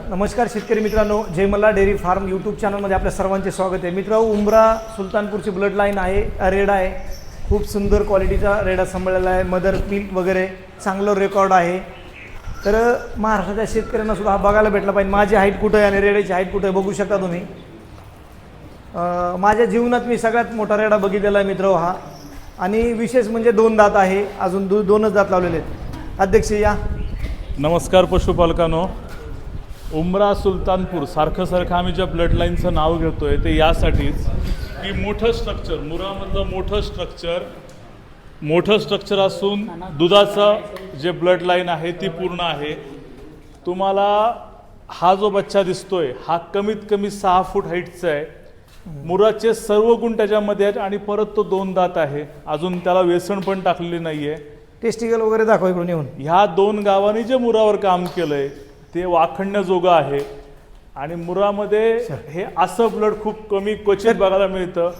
नमस्कार शेतकरी मित्रांनो, जय मल्हार डेअरी फार्म यूट्यूब चॅनलमध्ये आपल्या सर्वांचे स्वागत आहे. मित्रांनो, उमरा सुलतानपूरची ब्लड लाईन आहे, रेडा आहे. खूप सुंदर क्वालिटीचा रेडा सांभाळलेला आहे. मदर मिल्क वगैरे चांगलं रेकॉर्ड आहे. तर महाराष्ट्राच्या शेतकऱ्यांना सुद्धा हा बघायला भेटला पाहिजे. माझी हाईट कुठं आहे आणि रेड्याची हाईट कुठं आहे बघू शकता तुम्ही. माझ्या जीवनात मी सगळ्यात मोठा रेडा बघितलेला आहे मित्र हा. आणि विशेष म्हणजे 2 दात आहे, अजून 2च दात लावलेले आहेत. अध्यक्ष या. नमस्कार पशुपालकांनो. उमरा सुलतानपूर सारखं आम्ही ज्या ब्लड लाईनचं नाव घेतोय ते यासाठीच की मोठं स्ट्रक्चर, मुरामधलं मोठं स्ट्रक्चर असून दुधाचं जे ब्लड लाईन आहे ती पूर्ण आहे. तुम्हाला हा जो बच्चा दिसतोय हा कमीत कमी 6 फूट हाईटचा आहे. मुराचे सर्व गुण त्याच्यामध्ये आहेत आणि परत तो 2 दात आहे. अजून त्याला व्यसन पण टाकलेली नाहीये. टेस्टिकल वगैरे दाखवा इकडून येऊन. ह्या 2 गावांनी जे मुरावर काम केलंय ते वाखणण्याजोगं आहे. आणि मुरामध्ये हे असं ब्लड खूप कमी क्वचित बघायला मिळतं.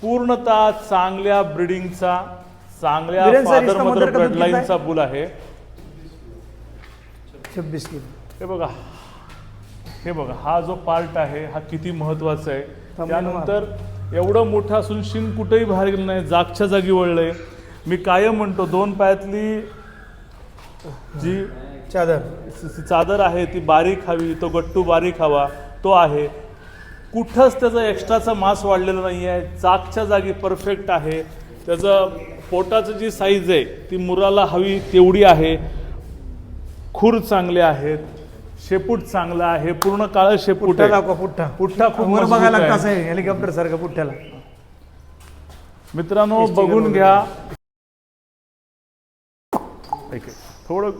पूर्णतः चांगल्या ब्रिडिंगचा, चांगल्या फादर मदर ब्लड लाईनचा बुल आहे. 26 किलो. हे बघा हा जो पार्ट आहे हा किती महत्वाचा आहे. त्यानंतर एवढं मोठं असून शिंग कुठेही बाहेर गेलं नाही, जागच्या जागी वळलंय. मी कायम म्हणतो 2 पायातली जी चादर आहे ती बारीक हवी, तो गट्टू बारीक हवा, तो आहे. कुठंच त्याचा एक्स्ट्राचा मास वाढलेला नाही आहे. चाकच्या जागी परफेक्ट आहे. त्याचं पोटाचं जी साईज आहे ती मुराला हवी तेवढी आहे. खूर चांगले आहेत, शेपूट चांगला आहे, पूर्ण काळं शेपूट आहे. पुठ्ठा खूप बघायला कसं आहे हेलिकॉप्टर सारखं पुठ्ठ्याला. मित्रांनो बघून घ्या. थोडं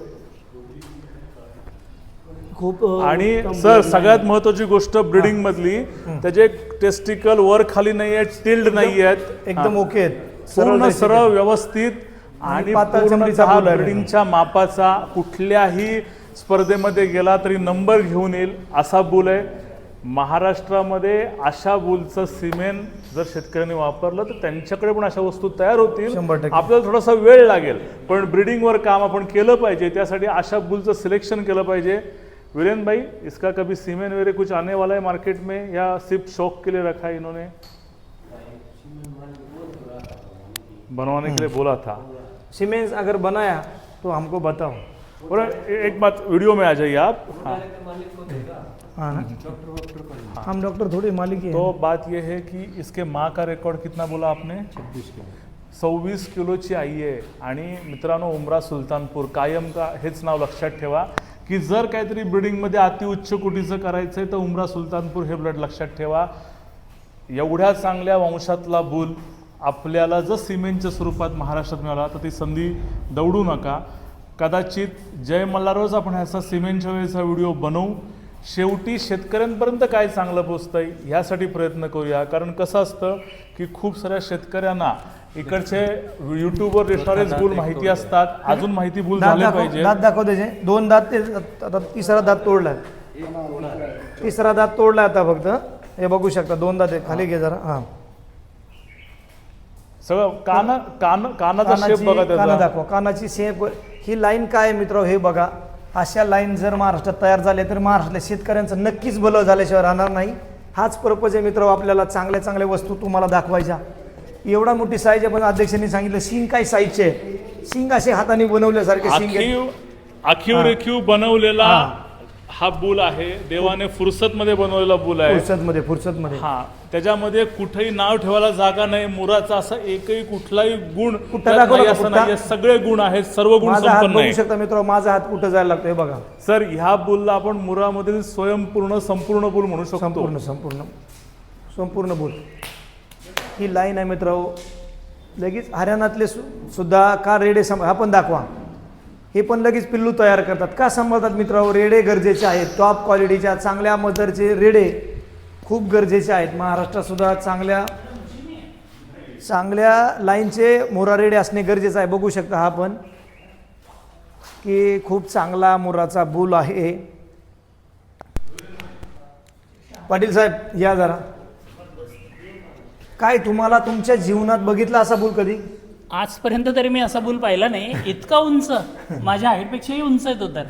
खूप. आणि सर सगळ्यात महत्वाची गोष्ट ब्रीडिंग मधली, त्याचे टेस्टिकल वर खाली नाही आहेत, टिल्ड नाही आहेत, एकदम ओके आहेत, पूर्ण सरळ व्यवस्थित आणि ब्रीडिंगच्या मापाचा. कुठल्याही स्पर्धेमध्ये गेला तरी नंबर घेऊन येईल असा बुल आहे. महाराष्ट्रामध्ये अशा बुलचं सिमेंट जर शेतकऱ्यांनी वापरलं तर त्यांच्याकडे पण अशा वस्तू तयार होतील. 100% आपल्याला थोडासा वेळ लागेल पण ब्रीडिंगवर काम आपण केलं पाहिजे. त्यासाठी अशा बुलचं सिलेक्शन केलं पाहिजे. वीरेन भाई, इसका कभी सीमेन वगैरह कुछ आने वाला है मार्केट में या सिर्फ शौक के लिए रखा है इन्होंने? बनवाने के लिए बोला था. सीमेंस अगर बनाया तो हमको बताओ. और एक बात, वीडियो में आ जाइए आप. हाँ ना, हम डॉक्टर थोड़ी मालिक है. तो बात यह है कि इसके माँ का रेकॉर्ड कितना बोला आपने? 26 किलोची आई आहे. आणि मित्रांनो, उमरा सुलतानपूर कायम का हेच नाव लक्षात ठेवा की जर काहीतरी ब्रीडिंगमध्ये अतिउच्च कोटीचं करायचं आहे तर उमरा सुलतानपूर हे ब्लड लक्षात ठेवा. एवढ्या चांगल्या वंशातला बुल आपल्याला जर सिमेंटच्या स्वरूपात महाराष्ट्रात मिळाला तर ती संधी दवडू नका. कदाचित जय मल्हारच आपण ह्याचा सिमेंटच्या वेळेचा व्हिडिओ बनवू. शेवटी शेतकऱ्यांपर्यंत काय चांगलं पोचतंय ह्यासाठी प्रयत्न करूया. कारण कसं असतं की खूप साऱ्या शेतकऱ्यांना इकडचे यूट्यूबवर रेफरन्स बुल माहिती असतात, अजून माहिती बुल झाले पाहिजे. दात दाखव त्याचे 2 दात, ते आता 3रा दात तोडलाय. 3रा दात तोडलाय आता फक्त. हे बघू शकता 2 दात आहे. खाली घे जरा. हा, सगळं कानाचा शेप बघा त्याचा. काना दाखवा. कानाची शेप. ही लाईन काय मित्र हे बघा. अशा लाईन जर महाराष्ट्रात तयार झाल्या तर महाराष्ट्रातल्या शेतकऱ्यांचं नक्कीच भलं झाल्याशिवाय राहणार नाही. हाच पर्पज आहे मित्र, आपल्याला चांगल्या चांगल्या वस्तू तुम्हाला दाखवायच्या. एवढा मोठी साईज आहे. पण अध्यक्षांनी सांगितलं शिंग काय साईजचे आहे. शिंग असे हाताने बनवल्यासारखे शिंग, आखीव रेखीव बनवलेला हा बुल आहे. देवाने फुरसतमध्ये बनवलेला बुल आहे. फुरसतमध्ये. हा, त्याच्यामध्ये कुठेही नाव ठेवायला जागा नाही. मुराचा असा एकही कुठलाही गुण असं नाही. सगळे गुण आहेत, सर्व गुण संपन्न आहे. बघू शकता मित्र, माझा हात कुठं जायला लागतोय बघा. सर ह्या बुलला आपण मुरामधील संपूर्ण बुल म्हणू शकतो. संपूर्ण बुल. ही लाईन आहे मित्र. लगेच हरियाणातले सुद्धा का रेडे हा पण दाखवा. हे पण लगेच पिल्लू तयार करतात. का सांभाळतात मित्र? रेडे गरजेचे आहेत. टॉप क्वालिटीच्या चांगल्या मदरचे रेडे खूप गरजेचे आहेत. महाराष्ट्रात सुद्धा चांगल्या लाईनचे मोरा रेडे असणे गरजेचं आहे. बघू शकता हा पण की खूप चांगला मोराचा बुल आहे. पाटील साहेब या जरा. काय तुम्हाला तुमच्या जीवनात बघितला असा बुल कधी? आजपर्यंत तरी मी असा बुल पाहिला नाही. इतका उंच, माझ्या हाईटपेक्षाही उंच आहे तो. तर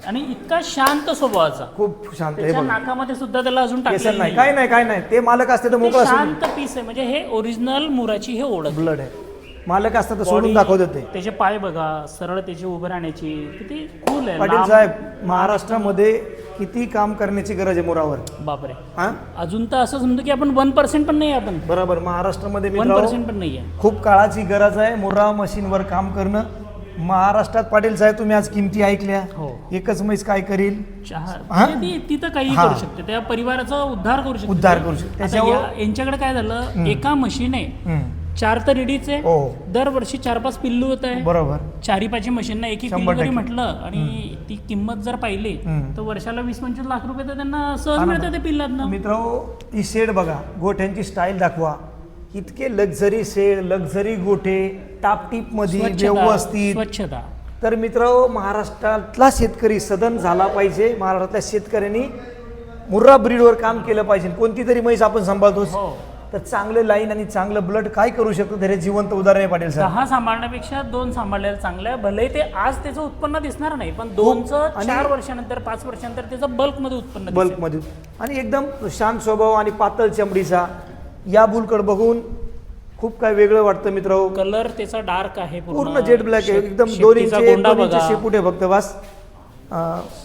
आणि इतका शांत स्वभावाचा, खूप शांत आहे त्याच्या बघा. नाकामध्ये सुद्धा त्याला अजून केसर टाकलेलं नाही, नाही. काय नाही ते मालक असते तर ते मोकळा शांत पीस आहे. म्हणजे हे ओरिजिनल मुराची हे ओळख. ब्लड आहे. मालक असतात तर सोडून Body, दाखवतात ते. त्याचे पाय बघा, सरळ त्याचे उभं राहण्याची किती कूल आहे. पाटील लांब- साहेब, महाराष्ट्रामध्ये किती काम करण्याची गरज आहे मुरावर. बापरे, हा अजून तर असं समजू की आपण 1% पण नाही, आपण बरोबर. महाराष्ट्रामध्ये 1% पण नाही आहे. खूप काळाची गरज आहे मुर्रा मशीनवर काम करणं. महाराष्ट्रात पाटील साहेब तुम्ही आज किमती ऐकल्या. हो. एकच म्हैस काय करील, चहा हा? म्हणजे ती तर काही हा. करू शकते, त्या परिवाराचा उद्धार करू शकते. उद्धार करू शकते. आता त्याच्यावर- यांच्याकडे काय झालं, एका म्हशीने 4 तर रेडीचे, हो. दरवर्षी 4-5 पिल्लू होत आहे. बरोबर. 4-5 मशीनना एक 100% पिल्लू जरी म्हटलं आणि ती किंमत जर पाहिली तर वर्षाला 20-25 लाख रुपये तर त्यांना सहज मिळतात त्या पिल्लातनं. मित्रांनो, ती शेड बघा, गोठ्यांची स्टाईल दाखवा. इतके लक्झरी शेड, लक्झरी गोठे, टापटीप मध्ये व्यवस्थित. स्वच्छता. तर मित्रांनो, महाराष्ट्रातला शेतकरी सदन झाला पाहिजे. महाराष्ट्रातल्या शेतकऱ्यांनी मुर्रा ब्रीडवर काम केलं पाहिजे. कोणती तरी म्हैस आपण सांभाळतो हो. तर चांगलं लाईन आणि चांगलं ब्लड काय करू शकतो, तर हे जिवंत उदाहरण आहे पाटील साहेब. 10 सांभाळण्यापेक्षा 2 सांभाळलेलं चांगलं आहे. भले ते आज त्याचं उत्पन्न दिसणार नाही, पण 2चं आणि- 4 वर्षानंतर 5 वर्षानंतर त्याचं बल्कमध्ये उत्पन्न दिसेल. बल्कमध्ये आणि एकदम शांत स्वभाव आणि पातळ चमडीचा या बुलकड बघून खूप काय वेगळं वाटतं मित्रांनो. कलर त्याचा डार्क आहे, पूर्ण जेट ब्लॅक आहे, एकदम 2 शेपटीचा गोंडा इंच बघा. शेपूट आहे फक्त बस.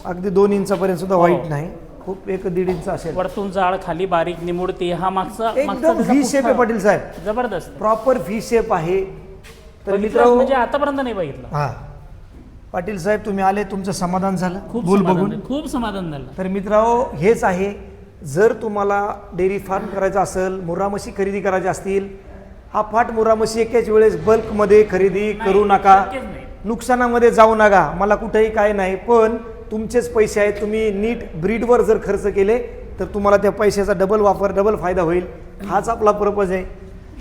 अगदी 2 इंचापर्यंत सुद्धा व्हाईट नाही, खूप 1-1.5 इंच असेल. वरतून जाळ, खाली बारीक निमुडते. हा मागचा एकदम त्याचा व्ही शेप आहे पुठ्ठा. पाटील साहेब, जबरदस्त. प्रॉपर व्ही शेप आहे. तर बघितलंच मित्रांनो, म्हणजे आतापर्यंत नाही बघितलं. हा पाटील साहेब तुम्ही आले, तुमचं समाधान झालं खूप बुल समाधान बघून. झालं, खूप समाधान झालं. तर मित्रांनो, हेच आहे. जर तुम्हाला डेअरी फार्म करायचं असेल, मुर्रा म्हशी खरेदी करायच्या असतील, हा फाट मुर्रा म्हशी एकाच वेळेस बल्कमध्ये खरेदी करू नका. शक्यच नाही. नुकसानामध्ये जाऊ नका. मला कुठेही काय नाही, पण तुमचेच पैसे आहेत. तुम्ही नीट ब्रीडवर जर खर्च केले तर तुम्हाला त्या पैशाचा डबल वापर, डबल फायदा होईल. हाच आपला पर्पज आहे.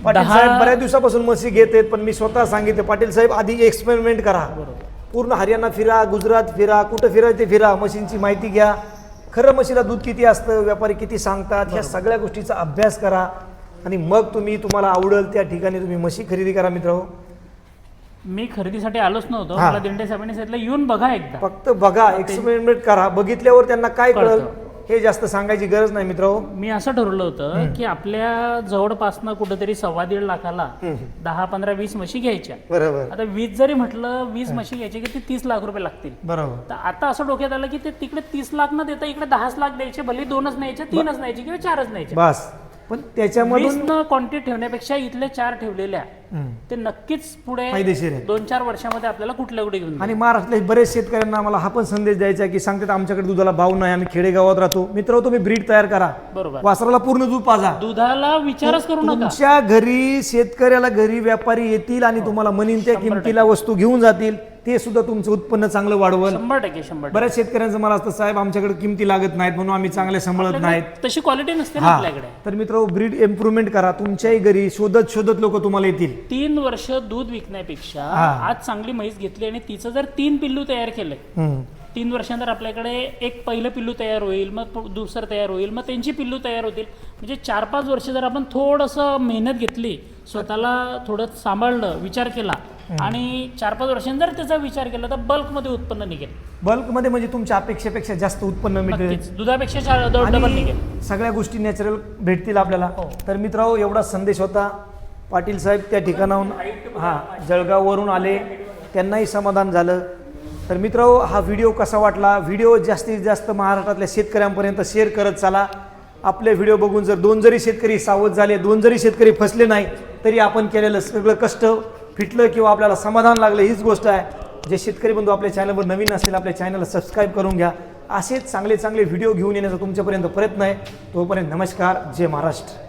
पाटील 10 साहेब बऱ्याच दिवसापासून म्हशी घेत आहेत, पण मी स्वतः सांगितलं पाटील साहेब आधी एक्सपेरिमेंट करा. पूर्ण हरियाणा फिरा, गुजरात फिरा, कुठं फिरायचं ते फिरा, म्हशींची माहिती घ्या. खरं म्हशीला दूध किती असतं, व्यापारी किती सांगतात, ह्या सगळ्या गोष्टीचा अभ्यास करा आणि मग तुम्हाला आवडेल त्या ठिकाणी तुम्ही म्हशी खरेदी करा. मित्रांनो, मी खरेदीसाठी आलोच नव्हतो. हा. मला दिंडे साहेबांनी सांगितलं येऊन बघा एकदा. फक्त बघा, एक्सपेरिमेंट करा. बघितल्यावर त्यांना काय कळेल कळतं. हे जास्त सांगायची गरज नाही. मित्रांनो, मी असं ठरवलं होतं की आपल्या जवळपासनं कुठेतरी 1.25 लाखाला 10, 15, 20 म्हशी घ्यायच्या. बरोबर आता 20 जरी म्हटलं, 20 म्हशी घ्यायची की ते 30 लाख रुपये लागतील. बरोबर. तर आता असं डोक्यात आलं की ते तिकडे 30 लाख न देता इकडे 10 लाख द्यायचे. भले 2च न्यायचे, 3च न्यायचे किंवा 4च न्यायचे. बस. पण त्याच्यामधून 20 न क्वांटिटी ठेवण्यापेक्षा इथले 4 ठेवलेल्या ते नक्कीच पुढे फायदेशीर आहे. 2-4 वर्षामध्ये आपल्याला कुठल्या कुठे घेऊन आणि महाराष्ट्रातले बरेच शेतकऱ्यांना मला हा पण संदेश द्यायचा आहे की सांगतात आमच्याकडे दुधाला भाव नाही, आम्ही खेडेगावात राहतो. मित्र, तुम्ही ब्रीड तयार करा, बरोबर. वासराला पूर्ण दूध पाजा. दुधाला विचारच करू नका. तुमच्या घरी शेतकऱ्याला घरी व्यापारी येतील आणि तुम्हाला म्हणीन त्या किमतीला वस्तू घेऊन जातील. ते सुद्धा तुमचं उत्पन्न चांगलं वाढवल. 100%, 100%. बऱ्याच शेतकऱ्यांचं मला असतं, साहेब आमच्याकडे किमती लागत नाहीत म्हणून आम्ही चांगले सांभाळत नाहीत. तशी क्वालिटी नसते ना हा, आपल्याकडे. तर मित्र, ब्रीड इम्प्रुव्हमेंट करा. तुमच्याही घरी शोधत शोधत लोक तुम्हाला येतील. 3 वर्ष दूध विकण्यापेक्षा हा. आज चांगली म्हैस घेतली आणि तिचं जर 3 पिल्लू तयार केले, 3 वर्षांतर आपल्याकडे एक पहिलं पिल्लू तयार होईल, मग दुसरं तयार होईल, मग त्यांची पिल्लू तयार होतील. म्हणजे 4-5 वर्ष जर आपण थोडंसं मेहनत घेतली, स्वतःला थोडं सांभाळलं, विचार केला आणि 4-5 वर्षांनी जर त्याचा विचार केला तर बल्कमध्ये उत्पन्न निघेल. बल्कमध्ये म्हणजे तुमच्या अपेक्षेपेक्षा जास्त उत्पन्न मिळेल. नक्कीच दुधापेक्षा डबल निघेल. आणि सगळ्या गोष्टी नॅचरल भेटतील आपल्याला. तर मित्रांनो, एवढा संदेश होता. पाटील साहेब त्या ठिकाणाहून जळगाववरून आले, त्यांनाही समाधान झालं. तर मित्रांनो, हा व्हिडिओ कसा वाटला? व्हिडिओ जास्तीत जास्त महाराष्ट्रातल्या शेतकऱ्यांपर्यंत शेअर करत चला. आपले व्हिडिओ बघून जर 2 जरी शेतकरी सावध झाले, 2 जरी शेतकरी फसले नाही, तरी आपण केलेलं सगळं कष्ट फिटलं किंवा आपल्याला समाधान लागलं, हीच गोष्ट आहे. जे शेतकरी बंधू आपल्या चॅनलवर नवीन असतील, आपल्या चॅनलला सबस्क्राईब करून घ्या. असेच चांगले चांगले व्हिडिओ घेऊन येण्याचा तुमच्यापर्यंत प्रयत्न आहे. तोपर्यंत नमस्कार, जय महाराष्ट्र.